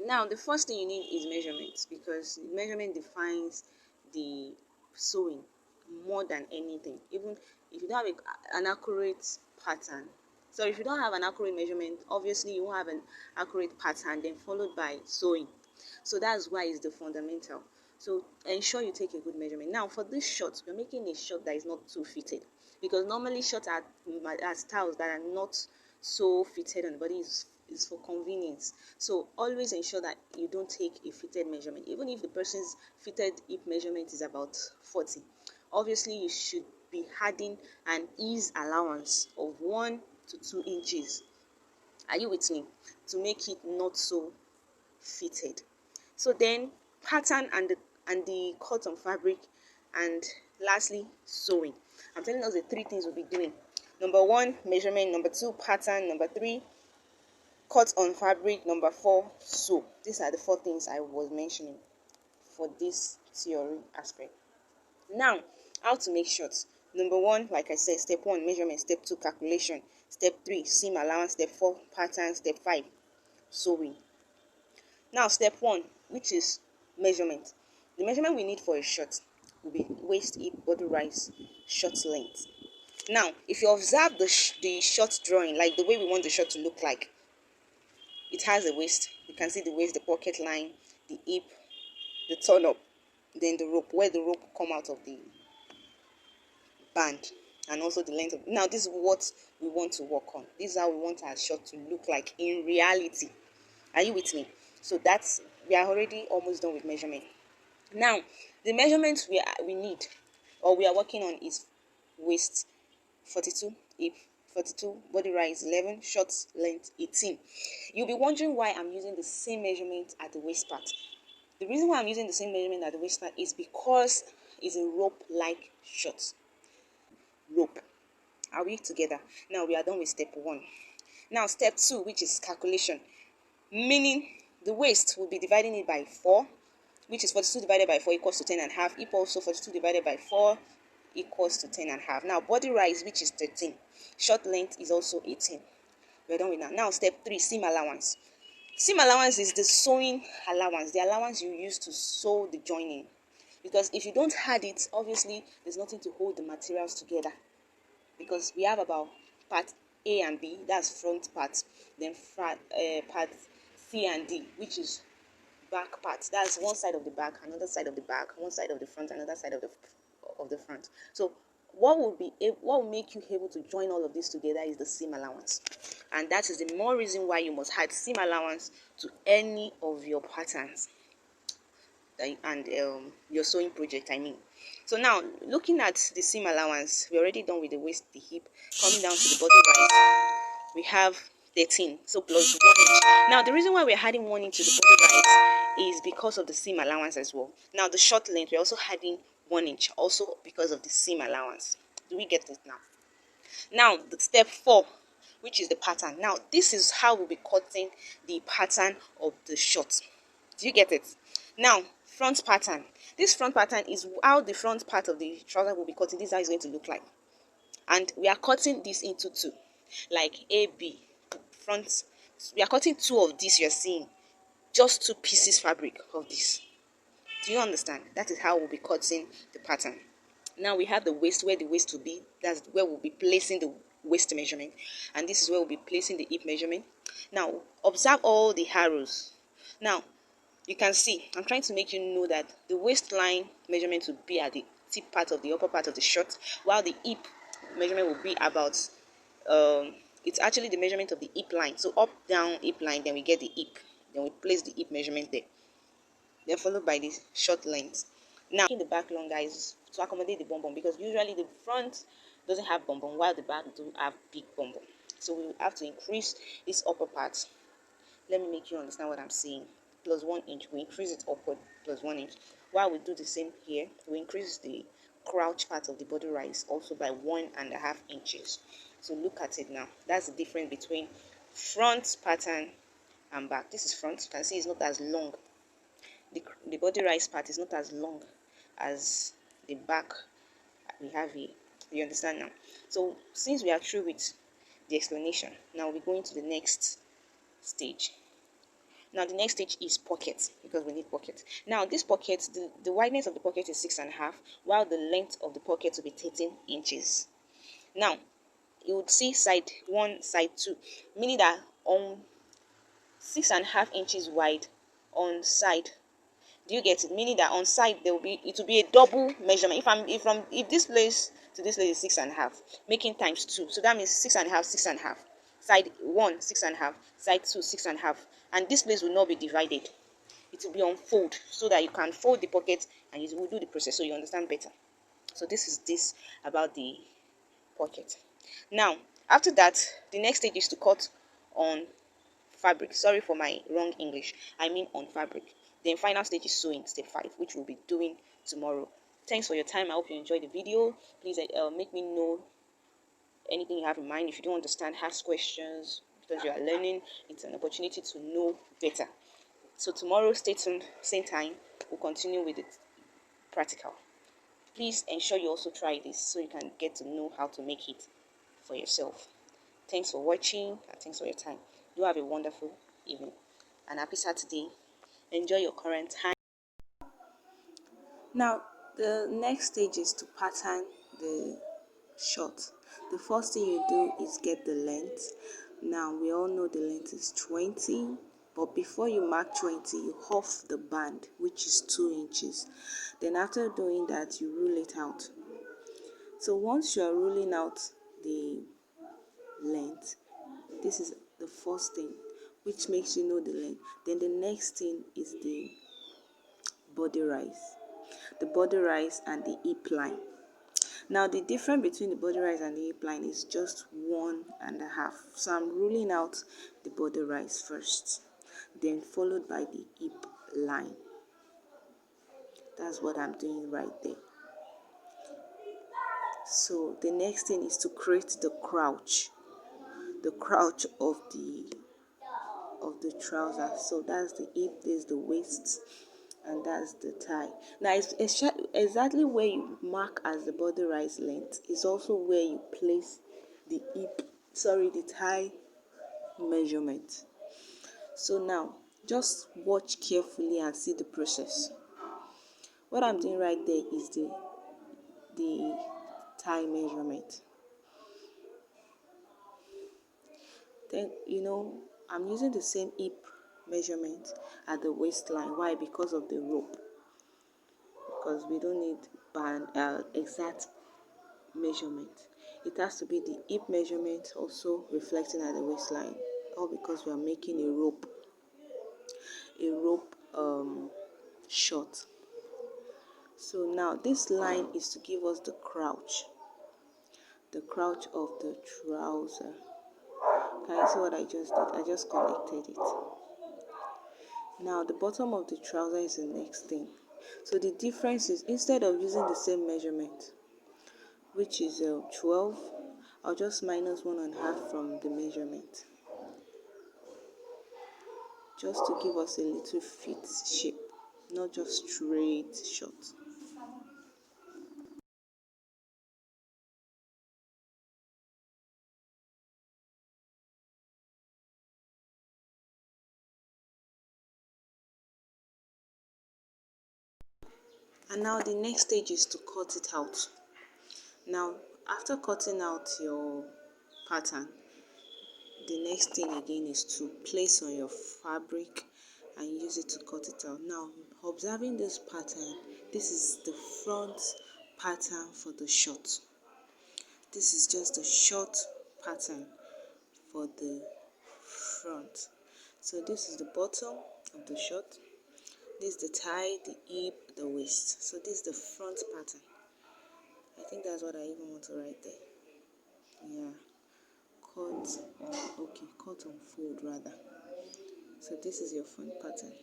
Now, the first thing you need is measurements, because measurement defines the sewing more than anything. Even if you don't have an accurate pattern, so if you don't have an accurate measurement, obviously you won't have an accurate pattern, then followed by sewing. So that's why it's the fundamental. So ensure you take a good measurement. Now, for this short, we're making a short that is not too fitted, because normally shorts are styles that are not so fitted on the body, is for convenience. So always ensure that you don't take a fitted measurement, even if the person's fitted hip measurement is about 40. Obviously, you should be adding an ease allowance of 1 to 2 inches. Are you with me? To make it not so fitted. So then, pattern and the cotton fabric, and lastly sewing. I'm telling us the three things we'll be doing. Number one, measurement. Number two, pattern. Number three, cut on fabric. Number four, sew. These are the four things I was mentioning for this theory aspect. Now, how to make shorts. Number one, like I said, step one, measurement. Step two, calculation. Step three, seam allowance. Step four, pattern. Step five, sewing. Now, step one, which is measurement. The measurement we need for a short will be waist, hip, body rise, short length. Now, if you observe the short drawing, like the way we want the short to look like, it has a waist. You can see the waist, the pocket line, the hip, the turn up, then the rope, where the rope come out of the band, and also the length of. Now, this is what we want to work on. This is how we want our short to look like in reality. Are you with me? So that's, we are already almost done with measurement. Now, the measurements we need, or we are working on, is waist 42, hip 42, body rise 11, short length 18. You'll be wondering why I'm using the same measurement at the waist part. The reason why I'm using the same measurement at the waist part is because it's a rope-like short. Rope. Are we together? Now we are done with step one. Now step two, which is calculation, meaning the waist will be dividing it by 4, which is 42 divided by 4 equals to 10 and a half. Hip also 42 divided by 4 equals to 10 and a half. Now body rise, which is 13. Short length is also 18. We're done with that. Now step 3, seam allowance. Seam allowance is the sewing allowance, the allowance you use to sew the joining. Because if you don't add it, obviously there's nothing to hold the materials together. Because we have about part A and B, that's front part, then part C and D, which is back part. That's one side of the back, another side of the back, one side of the front, another side of the front. So what will make you able to join all of this together is the seam allowance, and that is the more reason why you must add seam allowance to any of your patterns and your sewing project, I mean. So now, looking at the seam allowance, we're already done with the waist, the hip. Coming down to the body rise, we have 13, so plus 1 inch. Now the reason why we're adding 1 inch to the body rise is because of the seam allowance as well. Now the short length, we're also adding 1 inch, also because of the seam allowance. Do we get it now? Now the step 4, which is the pattern. Now this is how we'll be cutting the pattern of the short. Do you get it? Now, front pattern. This front pattern is how the front part of the trouser will be cutting. This is how it's going to look like. And we are cutting this into two, like A, B, front. We are cutting two of this, you're seeing. Just two pieces fabric of this. Do you understand? That is how we'll be cutting the pattern. Now we have the waist, where the waist will be. That's where we'll be placing the waist measurement. And this is where we'll be placing the hip measurement. Now, observe all the arrows. Now, you can see, I'm trying to make you know that the waistline measurement will be at the tip part of the upper part of the shirt, while the hip measurement will be about, it's actually the measurement of the hip line. So up, down, hip line, then we get the hip. Then we place the hip measurement there. Then followed by the short length. Now, making the back longer is to accommodate the bum bum, because usually the front doesn't have bum bum, while the back do have big bum bum. So we have to increase this upper part. Let me make you understand what I'm saying. Plus 1 inch, we increase it upward plus 1 inch. While we do the same here, we increase the crouch part of the body rise also by 1.5 inches. So look at it now. That's the difference between front pattern and back. This is front. You can see it's not as long. The body rise part is not as long as the back we have here. You understand now? So since we are through with the explanation, now we're going to the next stage. Now the next stage is pocket, because we need pocket. Now this pocket, the wideness of the pocket is 6.5, while the length of the pocket will be 13 inches. Now you would see side 1, side 2, meaning that on 6.5 inches wide on side. Do you get it? Meaning that on side it will be a double measurement. If this place to this place is 6.5, making times 2, so that means 6.5, 6.5. Side 1, 6.5, side 2, 6.5, and this place will not be divided. It will be unfold, so that you can fold the pocket and you will do the process, so you understand better. So this is this about the pocket. Now after that, the next stage is to cut on fabric. Sorry for my wrong English. I mean on fabric. Then final stage is sewing, step 5, which we'll be doing tomorrow. Thanks for your time. I hope you enjoyed the video. Please make me know anything you have in mind. If you don't understand, ask questions, because you are learning. It's an opportunity to know better. So tomorrow, stay tuned, same time, we'll continue with the practical. Please ensure you also try this, so you can get to know how to make it for yourself. Thanks for watching, and thanks for your time. You have a wonderful evening and happy Saturday. Enjoy your current time. Now, the next stage is to pattern the short. The first thing you do is get the length. Now, we all know the length is 20, but before you mark 20, you half the band, which is 2 inches. Then after doing that, you rule it out. So once you are ruling out the length, this is the first thing, which makes you know the length. Then the next thing is the body rise. The body rise and the hip line. Now the difference between the body rise and the hip line is just 1.5. So I'm ruling out the body rise first, then followed by the hip line. That's what I'm doing right there. So the next thing is to create the crouch of the trouser. So that's the hip, this is the waist, and that's the tie. Now it's exactly where you mark as the body rise length is also where you place the the tie measurement. So now just watch carefully and see the process. What I'm doing right there is the tie measurement. Then I'm using the same hip measurement at the waistline. Why? Because of the rope. Because we don't need exact measurement. It has to be the hip measurement also reflecting at the waistline. All because we are making a rope short. So now this line is to give us the crouch of the trouser. Can you see what I just did? I just connected it. Now the bottom of the trouser is the next thing. So the difference is, instead of using the same measurement, which is 12, I'll just minus 1.5 from the measurement, just to give us a little fit shape, not just straight short. And now the next stage is to cut it out. Now after cutting out your pattern, the next thing again is to place on your fabric and use it to cut it out. Now observing this pattern, this is the front pattern for the short. This is just a short pattern for the front. So this is the bottom of the short, this is the tie, the hip, the waist. So this is the front pattern. I think that's what I even want to write there. Yeah, cut on fold rather. So this is your front pattern.